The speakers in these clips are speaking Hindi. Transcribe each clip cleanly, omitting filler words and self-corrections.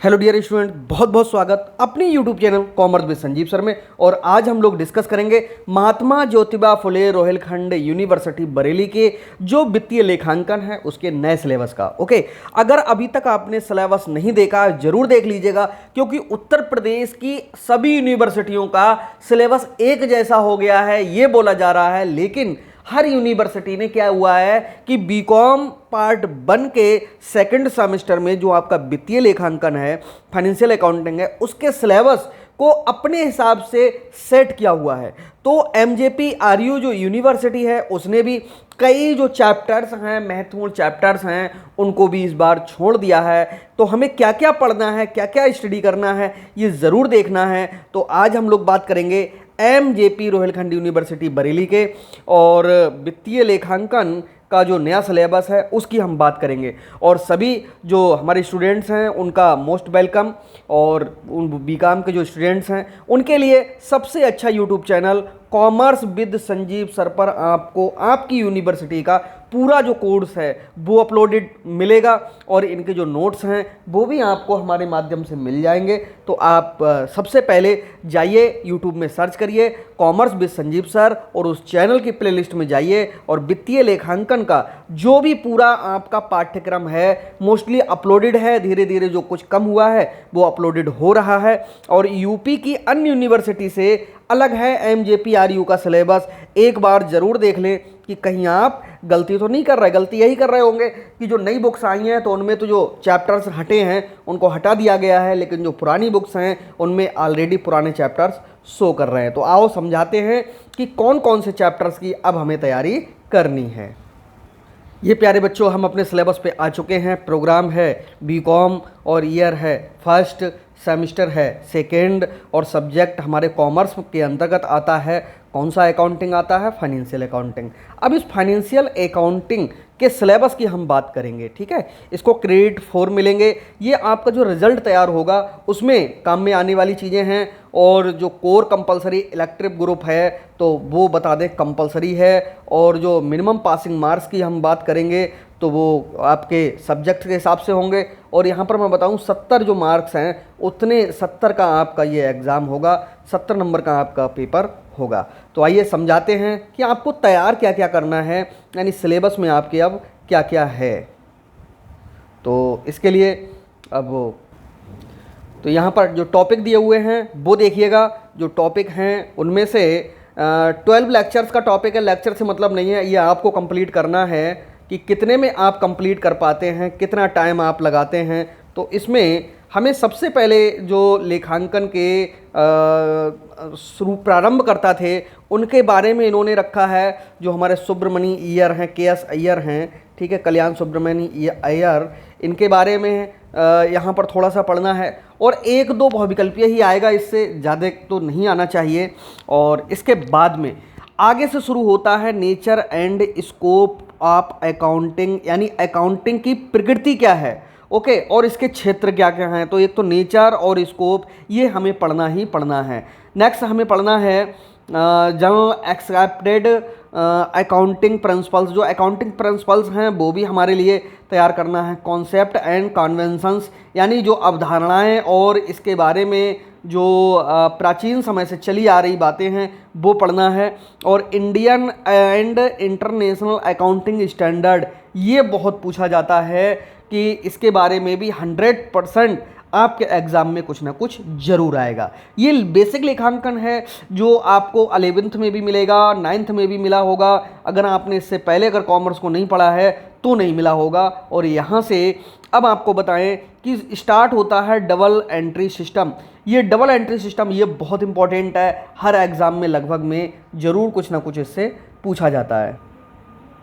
हेलो डियर स्टूडेंट, बहुत बहुत स्वागत अपने YouTube channel commerce with Sanjeev sir में। और आज हम लोग डिस्कस करेंगे महात्मा ज्योतिबा फुले रोहिलखंड यूनिवर्सिटी बरेली के जो वित्तीय लेखांकन है उसके नए सिलेबस का। ओके, अगर अभी तक आपने सिलेबस नहीं देखा जरूर देख लीजिएगा, क्योंकि उत्तर प्रदेश की सभी यूनिवर्सिटियों का सिलेबस एक जैसा हो गया है ये बोला जा रहा है। लेकिन हर यूनिवर्सिटी ने क्या हुआ है कि बीकॉम पार्ट 1 के सेकंड सेमेस्टर में जो आपका वित्तीय लेखांकन है, फाइनेंशियल अकाउंटिंग है, उसके सिलेबस को अपने हिसाब से सेट किया हुआ है। तो एमजेपी आरयू जो यूनिवर्सिटी है उसने भी कई जो चैप्टर्स हैं, महत्वपूर्ण चैप्टर्स हैं, उनको भी इस बार छोड़ दिया है। तो हमें क्या क्या पढ़ना है, क्या क्या स्टडी करना है, ये ज़रूर देखना है। तो आज हम लोग बात करेंगे एमजेपी रोहिलखंड यूनिवर्सिटी बरेली के और वित्तीय लेखांकन का जो नया सिलेबस है उसकी हम बात करेंगे। और सभी जो हमारे स्टूडेंट्स हैं उनका मोस्ट वेलकम, और उन बीकॉम के जो स्टूडेंट्स हैं उनके लिए सबसे अच्छा YouTube channel commerce with Sanjeev sir पर आपको आपकी यूनिवर्सिटी का पूरा जो कोर्स है वो अपलोडेड मिलेगा, और इनके जो नोट्स हैं वो भी आपको हमारे माध्यम से मिल जाएंगे। तो आप सबसे पहले जाइए यूट्यूब में सर्च करिए कॉमर्स विद संजीव सर, और उस चैनल की प्लेलिस्ट में जाइए और वित्तीय लेखांकन का जो भी पूरा आपका पाठ्यक्रम है मोस्टली अपलोडेड है। धीरे धीरे जो कुछ कम हुआ है वो अपलोडेड हो रहा है, और यूपी की अन्य यूनिवर्सिटी से अलग है एमजेपी आरयू का सिलेबस। एक बार जरूर देख लें कि कहीं आप गलती तो नहीं कर रहे। गलती यही कर रहे होंगे कि जो नई बुक्स आई हैं तो उनमें तो जो चैप्टर्स हटे हैं उनको हटा दिया गया है, लेकिन जो पुरानी बुक्स हैं उनमें ऑलरेडी पुराने चैप्टर्स शो कर रहे हैं। तो आओ समझाते हैं कि कौन कौन से चैप्टर्स की अब हमें तैयारी करनी है। ये प्यारे बच्चों, हम अपने सिलेबस पे आ चुके हैं। प्रोग्राम है बीकॉम और ईयर है फर्स्ट, सेमेस्टर है सेकेंड, और सब्जेक्ट हमारे कॉमर्स के अंतर्गत आता है कौन सा अकाउंटिंग आता है, फाइनेंशियल अकाउंटिंग। अब इस फाइनेंशियल अकाउंटिंग के सिलेबस की हम बात करेंगे, ठीक है। इसको क्रेडिट 4 मिलेंगे। ये आपका जो रिजल्ट तैयार होगा उसमें काम में आने वाली चीज़ें हैं। और जो कोर कंपलसरी इलेक्टिव ग्रुप है तो वो बता दें कंपलसरी है। और जो मिनिमम पासिंग मार्क्स की हम बात करेंगे तो वो आपके सब्जेक्ट के हिसाब से होंगे। और यहाँ पर मैं बताऊँ 70 जो मार्क्स हैं उतने 70 का आपका ये एग्ज़ाम होगा, 70 नंबर का आपका पेपर होगा। तो आइए समझाते हैं कि आपको तैयार क्या क्या करना है, यानी सिलेबस में आपके अब क्या क्या है। तो इसके लिए अब तो यहाँ पर जो टॉपिक दिए हुए हैं वो देखिएगा। जो टॉपिक हैं उनमें से 12 लेक्चर्स का टॉपिक है। लेक्चर से मतलब नहीं है, ये आपको कंप्लीट करना है कि कितने में आप कंप्लीट कर पाते हैं, कितना टाइम आप लगाते हैं। तो इसमें हमें सबसे पहले जो लेखांकन के शुरू प्रारंभ करता थे उनके बारे में इन्होंने रखा है। जो हमारे सुब्रमणि अय्यर हैं, KS अय्यर हैं, ठीक है, कल्याण सुब्रमणि अय्यर, इनके बारे में यहाँ पर थोड़ा सा पढ़ना है। और एक दो बहुविकल्पीय ही आएगा, इससे ज़्यादा तो नहीं आना चाहिए। और इसके बाद में आगे से शुरू होता है nature and scope of accounting, यानी अकाउंटिंग की प्रकृति क्या है, ओके, और इसके क्षेत्र क्या क्या हैं। तो एक तो नेचर और स्कोप, ये हमें पढ़ना ही पढ़ना है। नेक्स्ट हमें पढ़ना है जनरल एक्सेप्टेड अकाउंटिंग प्रिंसिपल्स। जो अकाउंटिंग प्रिंसिपल्स हैं वो भी हमारे लिए तैयार करना है। कॉन्सेप्ट एंड कन्वेंशंस, यानी जो अवधारणाएं और इसके बारे में जो प्राचीन समय से चली आ रही बातें हैं वो पढ़ना है। और Indian and international accounting standard, ये बहुत पूछा जाता है कि इसके बारे में भी 100% आपके एग्ज़ाम में कुछ ना कुछ जरूर आएगा। ये बेसिक लेखांकन है जो आपको 11th में भी मिलेगा, 9th में भी मिला होगा। अगर आपने इससे पहले अगर कॉमर्स को नहीं पढ़ा है तो नहीं मिला होगा। और यहाँ से अब आपको बताएं कि स्टार्ट होता है डबल एंट्री सिस्टम। ये डबल एंट्री सिस्टम ये बहुत इंपॉर्टेंट है, हर एग्ज़ाम में लगभग में ज़रूर कुछ ना कुछ इससे पूछा जाता है।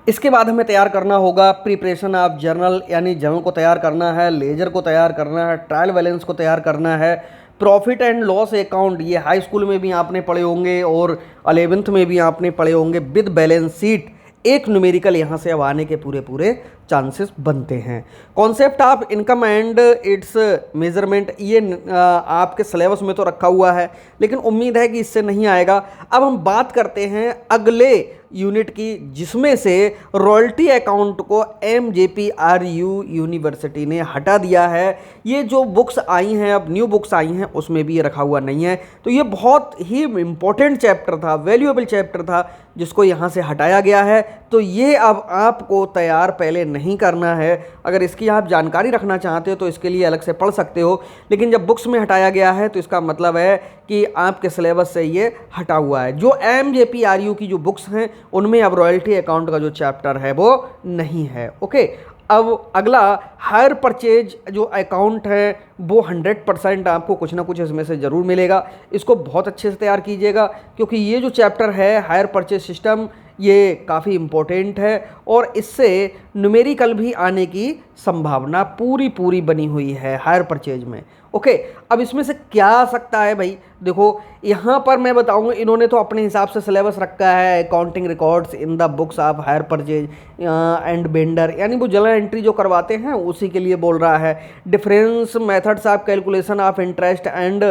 इसके बाद हमें तैयार करना होगा प्रिपरेशन ऑफ जर्नल, यानी जर्नल को तैयार करना है, लेजर को तैयार करना है, ट्रायल बैलेंस को तैयार करना है, प्रॉफिट एंड लॉस अकाउंट, ये हाई स्कूल में भी आपने पढ़े होंगे और 11th में भी आपने पढ़े होंगे, विद बैलेंस शीट। एक न्यूमेरिकल यहाँ से अब आने के पूरे चांसेस बनते हैं। Concept of income and it's measurement, ये आपके सिलेबस में तो रखा हुआ है, लेकिन उम्मीद है कि इससे नहीं आएगा। अब हम बात करते हैं अगले यूनिट की, जिसमें से रॉयल्टी अकाउंट को MJPRU यूनिवर्सिटी ने हटा दिया है। ये जो बुक्स आई हैं, अब न्यू बुक्स आई हैं, उसमें भी ये रखा हुआ नहीं है। तो ये बहुत ही इम्पोर्टेंट चैप्टर था, वैल्यूएबल चैप्टर था, जिसको यहाँ से हटाया गया है। तो ये अब आपको तैयार पहले नहीं करना है। अगर इसकी आप जानकारी रखना चाहते हो तो इसके लिए अलग से पढ़ सकते हो, लेकिन जब बुक्स में हटाया गया है तो इसका मतलब है कि आपके सिलेबस से ये हटा हुआ है। जो MJPRU की जो बुक्स हैं उनमें अब रॉयल्टी अकाउंट का जो चैप्टर है वो नहीं है। ओके, अब अगला हायर परचेज जो अकाउंट है वो 100% आपको कुछ ना कुछ इसमें से ज़रूर मिलेगा। इसको बहुत अच्छे से तैयार कीजिएगा, क्योंकि ये जो चैप्टर है हायर परचेज सिस्टम, ये काफ़ी इम्पोर्टेंट है और इससे न्यूमेरिकल भी आने की संभावना पूरी बनी हुई है हायर परचेज में। ओके, अब इसमें से क्या आ सकता है भाई, देखो यहाँ पर मैं बताऊँगा, इन्होंने तो अपने हिसाब से सिलेबस रखा है, accounting records in the books of hire purchase and vendor, यानी वो जर्नल एंट्री जो करवाते हैं उसी के लिए बोल रहा है। Difference methods of calculation of interest and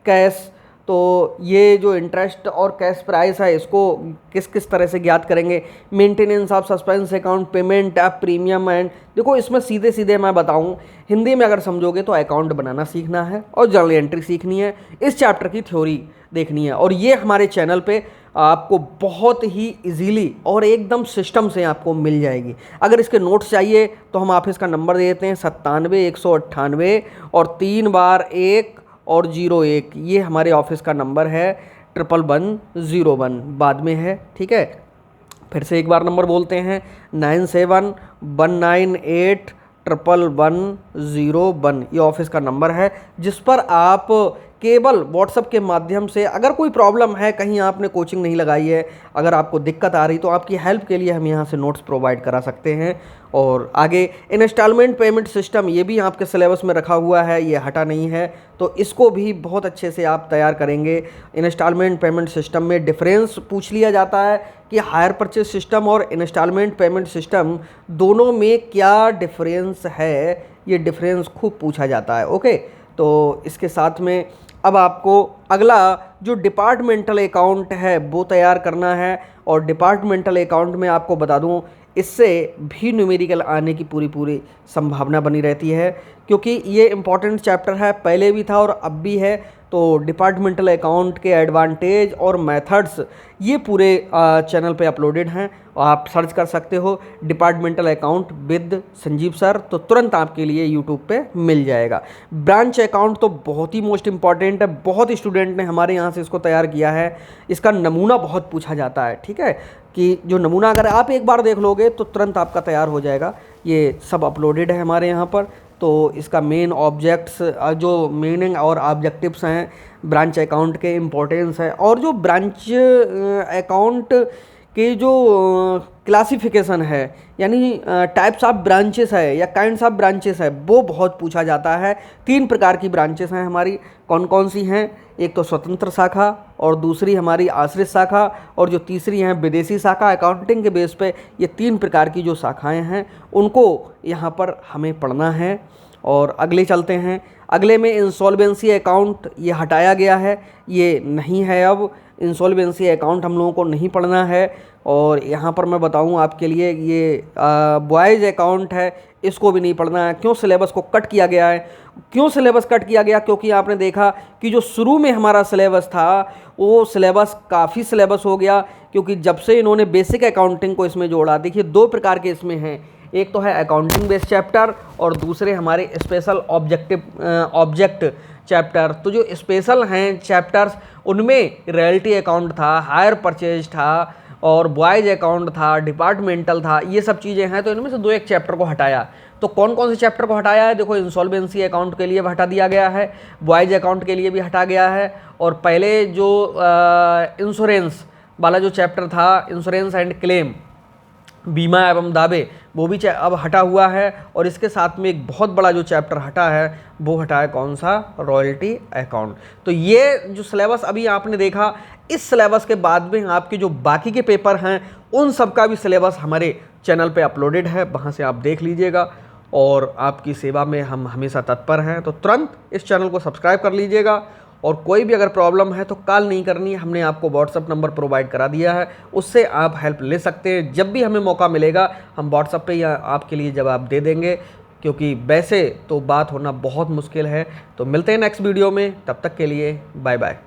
cash, तो ये जो इंटरेस्ट और कैश प्राइस है इसको किस किस तरह से ज्ञात करेंगे। Maintenance of suspense account, payment of premium and, देखो इसमें सीधे सीधे मैं बताऊं, हिंदी में अगर समझोगे तो अकाउंट बनाना सीखना है और जर्नल एंट्री सीखनी है, इस चैप्टर की थ्योरी देखनी है। और ये हमारे चैनल पे आपको बहुत ही इजीली और एकदम सिस्टम से आपको मिल जाएगी। अगर इसके नोट्स चाहिए तो हम ऑफिस का नंबर दे देते हैं 97 198 और 3 बार 1 और 01, ये हमारे ऑफिस का नंबर है। 1101 बाद में है, ठीक है। फिर से एक बार नंबर बोलते हैं 97 198 1101, ये ऑफिस का नंबर है, जिस पर आप केवल व्हाट्सएप के माध्यम से अगर कोई प्रॉब्लम है, कहीं आपने कोचिंग नहीं लगाई है, अगर आपको दिक्कत आ रही तो आपकी हेल्प के लिए हम यहाँ से नोट्स प्रोवाइड करा सकते हैं। और आगे इंस्टॉलमेंट पेमेंट सिस्टम, ये भी आपके सिलेबस में रखा हुआ है, ये हटा नहीं है, तो इसको भी बहुत अच्छे से आप तैयार करेंगे। इंस्टॉलमेंट पेमेंट सिस्टम में डिफरेंस पूछ लिया जाता है कि हायर परचेज सिस्टम और इंस्टॉलमेंट पेमेंट सिस्टम दोनों में क्या डिफरेंस है, ये डिफरेंस खूब पूछा जाता है। ओके, तो इसके साथ में अब आपको अगला जो डिपार्टमेंटल अकाउंट है वो तैयार करना है। और डिपार्टमेंटल अकाउंट में आपको बता दूं, इससे भी न्यूमेरिकल आने की पूरी संभावना बनी रहती है, क्योंकि ये इम्पॉर्टेंट चैप्टर है, पहले भी था और अब भी है। तो डिपार्टमेंटल अकाउंट के एडवांटेज और मेथड्स ये पूरे चैनल पे अपलोडेड हैं, और आप सर्च कर सकते हो departmental account with Sanjeev sir, तो तुरंत आपके लिए यूट्यूब पे मिल जाएगा। ब्रांच अकाउंट तो बहुत ही मोस्ट इंपॉर्टेंट है, बहुत स्टूडेंट ने हमारे यहाँ से इसको तैयार किया है। इसका नमूना बहुत पूछा जाता है, ठीक है, कि जो नमूना अगर आप एक बार देख लोगे तो तुरंत आपका तैयार हो जाएगा। ये सब अपलोडेड है हमारे यहाँ पर। तो इसका मेन ऑब्जेक्ट्स, जो मीनिंग और ऑब्जेक्टिव्स हैं ब्रांच अकाउंट के, इम्पोर्टेंस है, और जो ब्रांच अकाउंट के जो क्लासिफिकेशन है, यानी टाइप्स ऑफ ब्रांचेस है या काइंड्स ऑफ ब्रांचेस है, वो बहुत पूछा जाता है। 3 प्रकार की ब्रांचेस हैं हमारी, कौन कौन सी हैं? एक तो स्वतंत्र शाखा, और दूसरी हमारी आश्रित शाखा, और जो तीसरी हैं विदेशी शाखा। अकाउंटिंग के बेस पे ये 3 प्रकार की जो शाखाएं हैं उनको यहाँ पर हमें पढ़ना है। और अगले चलते हैं, अगले में इंसॉल्वेंसी अकाउंट, ये हटाया गया है, ये नहीं है अब। इंसॉल्वेंसी अकाउंट हम लोगों को नहीं पढ़ना है। और यहाँ पर मैं बताऊँ आपके लिए, ये बॉयज़ अकाउंट है, इसको भी नहीं पढ़ना है। क्यों सिलेबस को कट किया गया है? क्यों सिलेबस कट किया गया? क्योंकि आपने देखा कि जो शुरू में हमारा सिलेबस था वो सिलेबस काफ़ी सिलेबस हो गया, क्योंकि जब से इन्होंने बेसिक अकाउंटिंग को इसमें जोड़ा। देखिए 2 प्रकार के इसमें हैं, एक तो है अकाउंटिंग बेस्ड चैप्टर और दूसरे हमारे स्पेशल ऑब्जेक्ट चैप्टर। तो जो स्पेशल हैं चैप्टर्स उनमें रियल्टी अकाउंट था, हायर परचेज था, और बॉयज़ अकाउंट था, डिपार्टमेंटल था, ये सब चीज़ें हैं। तो इनमें से 2-1 चैप्टर को हटाया। तो कौन कौन से चैप्टर को हटाया है? देखो, इंसॉल्वेंसी अकाउंट के लिए भी हटा दिया गया है, बॉयज़ अकाउंट के लिए भी हटा गया है, और पहले जो इंश्योरेंस वाला जो चैप्टर था, इंश्योरेंस एंड क्लेम, बीमा एवं दावे, वो भी अब हटा हुआ है। और इसके साथ में एक बहुत बड़ा जो चैप्टर हटा है वो हटा है कौन सा? Royalty account. तो ये जो सिलेबस अभी आपने देखा, इस सिलेबस के बाद में आपके जो बाकी के पेपर हैं उन सब का भी सिलेबस हमारे चैनल पे अपलोडेड है, वहाँ से आप देख लीजिएगा और आपकी सेवा में हम हमेशा तत्पर हैं। तो तुरंत इस चैनल को सब्सक्राइब कर लीजिएगा और कोई भी अगर प्रॉब्लम है तो कॉल नहीं करनी है, हमने आपको व्हाट्सअप नंबर प्रोवाइड करा दिया है, उससे आप हेल्प ले सकते हैं। जब भी हमें मौका मिलेगा हम व्हाट्सअप पे या आपके लिए जवाब दे देंगे, क्योंकि वैसे तो बात होना बहुत मुश्किल है। तो मिलते हैं नेक्स्ट वीडियो में, तब तक के लिए बाय बाय।